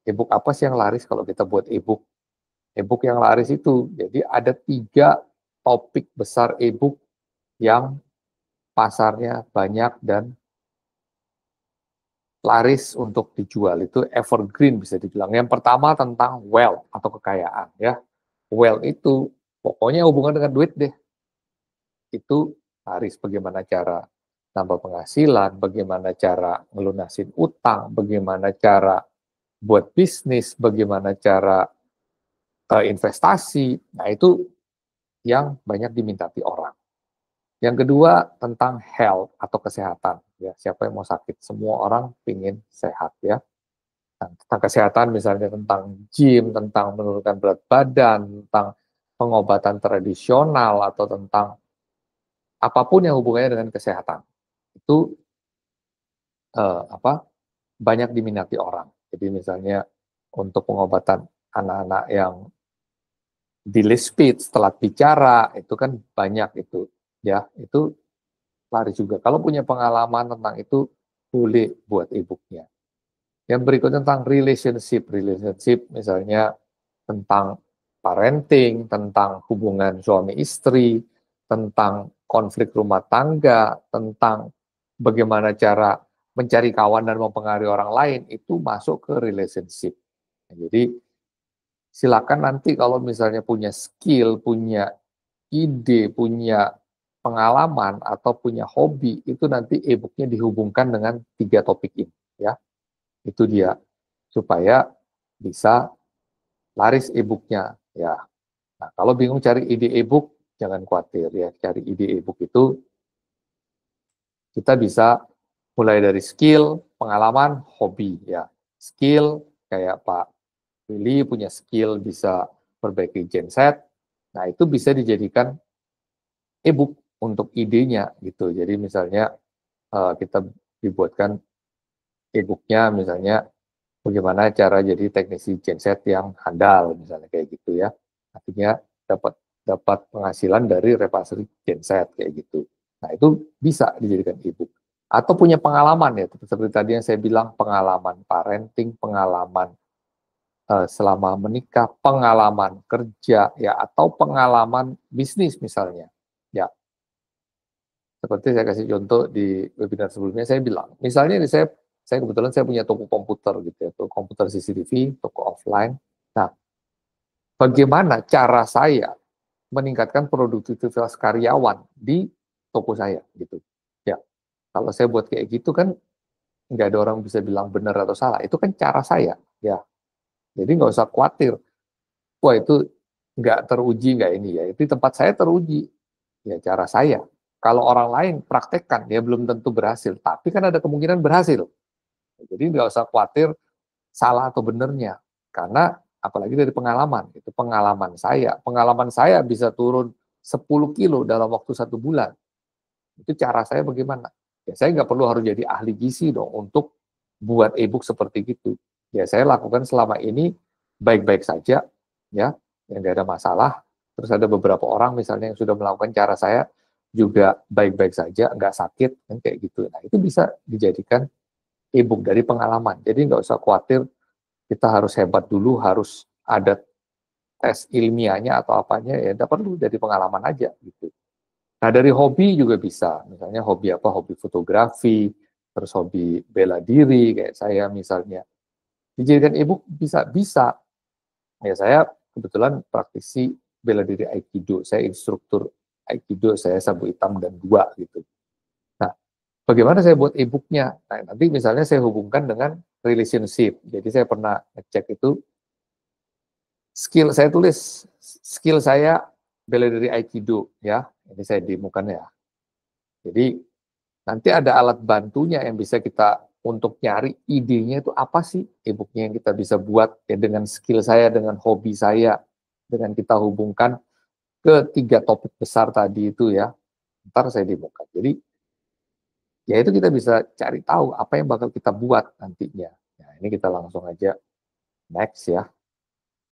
E-book apa sih yang laris kalau kita buat e-book? E-book yang laris itu, jadi ada 3 topik besar e-book yang pasarnya banyak dan laris untuk dijual. Itu evergreen bisa dibilang. Yang pertama tentang wealth atau kekayaan ya. Wealth itu pokoknya hubungan dengan duit deh. Itu laris, bagaimana cara nambah penghasilan, bagaimana cara ngelunasin utang, bagaimana cara buat bisnis, bagaimana cara investasi. Nah, itu yang banyak diminati orang. Yang kedua tentang health atau kesehatan. Ya, siapa yang mau sakit? Semua orang ingin sehat ya. Nah, tentang kesehatan misalnya tentang gym, tentang menurunkan berat badan, tentang pengobatan tradisional atau tentang apapun yang hubungannya dengan kesehatan. Itu apa? Banyak diminati orang. Jadi misalnya untuk pengobatan anak-anak yang delay speech, telat bicara, itu kan banyak itu ya. Itu lari juga. Kalau punya pengalaman tentang itu, boleh buat e-booknya. Yang berikutnya tentang relationship misalnya tentang parenting, tentang hubungan suami istri, tentang konflik rumah tangga, tentang bagaimana cara mencari kawan dan mempengaruhi orang lain, itu masuk ke relationship. Jadi silakan nanti kalau misalnya punya skill, punya ide, punya pengalaman atau punya hobi, itu nanti e-booknya dihubungkan dengan 3 topik ini ya. Itu dia supaya bisa laris e-booknya ya. Nah, kalau bingung cari ide e-book, jangan khawatir ya. Cari ide e-book itu kita bisa mulai dari skill, pengalaman, hobi ya. Skill kayak Pak Willy punya skill bisa perbaiki genset. Nah, itu bisa dijadikan e-book untuk idenya gitu. Jadi misalnya kita dibuatkan e-booknya misalnya bagaimana cara jadi teknisi genset yang handal misalnya kayak gitu ya. Artinya dapat dapat penghasilan dari reparasi genset kayak gitu. Nah, itu bisa dijadikan e-book. Atau punya pengalaman ya, seperti tadi yang saya bilang, pengalaman parenting, pengalaman selama menikah, pengalaman kerja ya, atau pengalaman bisnis misalnya. Ya, seperti saya kasih contoh di webinar sebelumnya, saya bilang, misalnya saya kebetulan saya punya toko komputer gitu ya, toko komputer CCTV, toko offline. Nah, bagaimana cara saya meningkatkan produktivitas karyawan di toko saya gitu. Ya, kalau saya buat kayak gitu kan nggak ada orang bisa bilang benar atau salah. Itu kan cara saya, ya. Jadi nggak usah khawatir. Wah itu nggak teruji nggak ini ya. Itu tempat saya teruji. Ya cara saya. Kalau orang lain praktekkan, dia belum tentu berhasil. Tapi kan ada kemungkinan berhasil. Jadi nggak usah khawatir salah atau benernya. Karena apalagi dari pengalaman. Itu pengalaman saya bisa turun 10 kilo dalam waktu 1 bulan. Itu cara saya bagaimana. Ya saya nggak perlu harus jadi ahli gizi dong untuk buat e-book seperti itu. Ya saya lakukan selama ini baik-baik saja, ya, yang nggak ada masalah. Terus ada beberapa orang misalnya yang sudah melakukan cara saya juga baik-baik saja, nggak sakit, kan kayak gitu. Nah itu bisa dijadikan e-book dari pengalaman. Jadi nggak usah khawatir kita harus hebat dulu, harus ada tes ilmiahnya atau apanya, ya nggak perlu, dari pengalaman aja gitu. Nah dari hobi juga bisa, misalnya hobi apa, hobi fotografi, terus hobi bela diri kayak saya misalnya. Dijadikan e-book bisa, bisa. Ya saya kebetulan praktisi bela diri Aikido, saya instruktur Aikido, saya sabu hitam dan 2 gitu. Nah, bagaimana saya buat e-booknya? Nah, nanti misalnya saya hubungkan dengan relationship. Jadi saya pernah ngecek itu, skill saya tulis, skill saya bela diri Aikido ya, ini saya demokan ya. Jadi nanti ada alat bantunya yang bisa kita untuk nyari idenya itu apa sih e-booknya yang kita bisa buat ya dengan skill saya, dengan hobi saya, dengan kita hubungkan ke 3 topik besar tadi itu ya. Ntar saya demokan. Jadi ya itu kita bisa cari tahu apa yang bakal kita buat nantinya. Nah ini kita langsung aja next ya.